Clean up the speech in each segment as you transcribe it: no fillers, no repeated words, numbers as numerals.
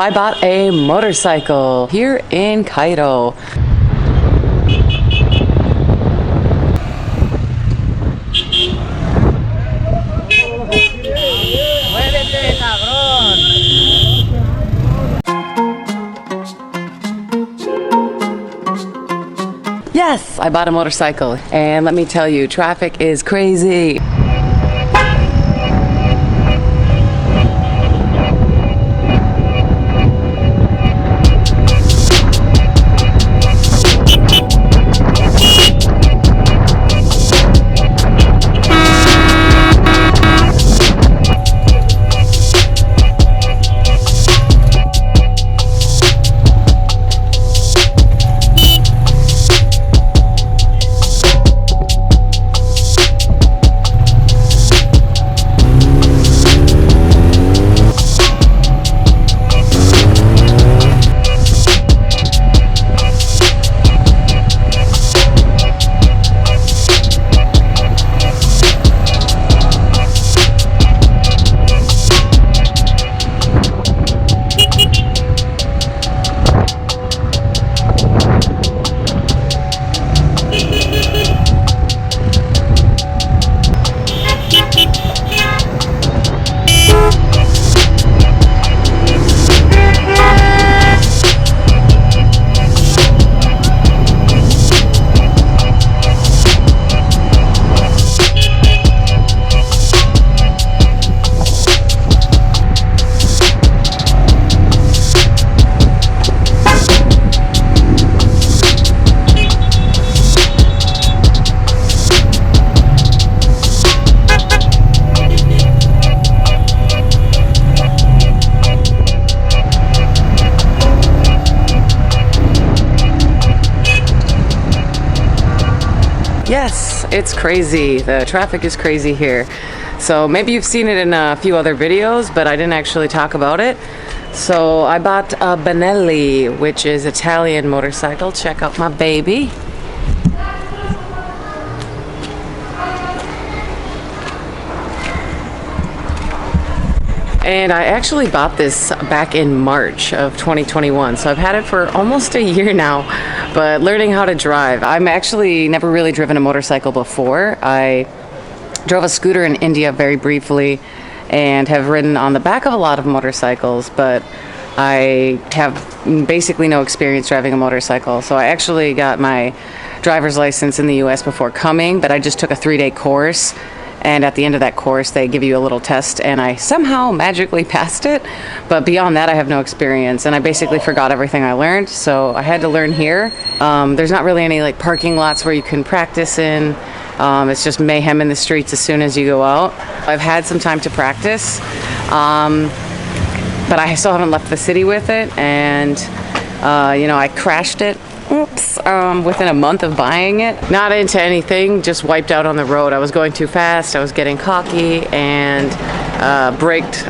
I bought a motorcycle here in Cairo. Yes, I bought a motorcycle, and let me tell you, traffic is crazy. Yes, it's crazy. The traffic is crazy here. So maybe you've seen it in a few other videos, but I didn't actually talk about it. So I bought a Benelli, which is Italian motorcycle. Check out my baby. And I actually bought this back in March of 2021, so I've had it for almost a year now, but learning how to drive. I'm actually never really driven a motorcycle before. I drove a scooter in India very briefly and have ridden on the back of a lot of motorcycles, but I have basically no experience driving a motorcycle. So I actually got my driver's license in the US before coming, but I just took a 3-day course. And at the end of that course, they give you a little test, and I somehow magically passed it. But beyond that, I have no experience, and I basically forgot everything I learned. So I had to learn here. There's not really any like parking lots where you can practice in. It's just mayhem in the streets as soon as you go out. I've had some time to practice, but I still haven't left the city with it. And I crashed it. Oops, within a month of buying it. Not into anything, just wiped out on the road. I was going too fast, I was getting cocky, and braked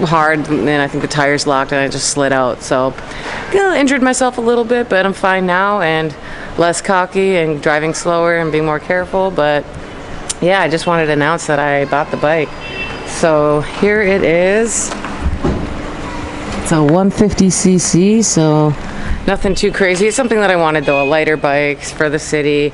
hard, and then I think the tires locked and I just slid out. So injured myself a little bit, but I'm fine now and less cocky and driving slower and being more careful. But yeah, I just wanted to announce that I bought the bike. So here it is. It's a 150cc, so nothing too crazy. It's something that I wanted though, a lighter bike for the city,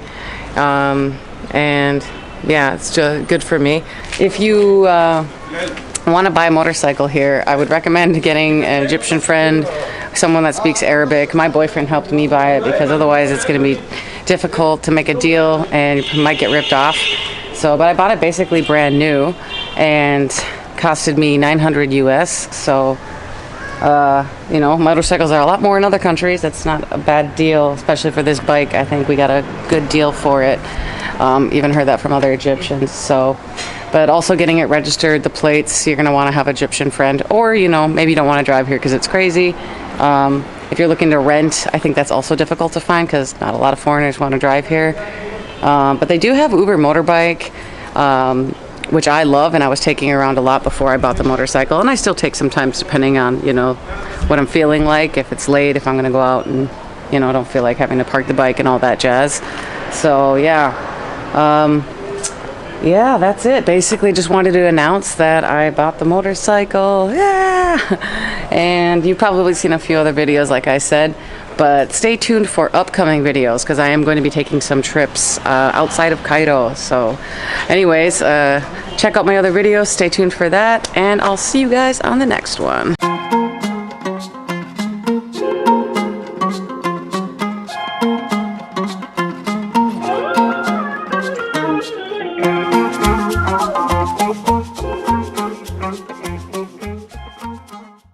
and yeah, it's just good for me. If you want to buy a motorcycle here, I would recommend getting an Egyptian friend, someone that speaks Arabic. My boyfriend helped me buy it because otherwise it's going to be difficult to make a deal and you might get ripped off. So, but I bought it basically brand new and costed me 900 US. So motorcycles are a lot more in other countries. That's not a bad deal, especially for this bike. I think we got a good deal for it. Even heard that from other Egyptians. So, but also getting it registered, the plates, you're going to want to have an Egyptian friend, or maybe you don't want to drive here because it's crazy. If you're looking to rent, I think that's also difficult to find because not a lot of foreigners want to drive here. But they do have Uber motorbike, which I love, and I was taking around a lot before I bought the motorcycle, and I still take sometimes depending on what I'm feeling like, if it's late, if I'm going to go out and I don't feel like having to park the bike and all that jazz. So yeah, yeah, that's it. Basically just wanted to announce that I bought the motorcycle. Yeah! And you've probably seen a few other videos like I said, but stay tuned for upcoming videos because I am going to be taking some trips outside of Cairo. So anyways, check out my other videos, stay tuned for that, and I'll see you guys on the next one.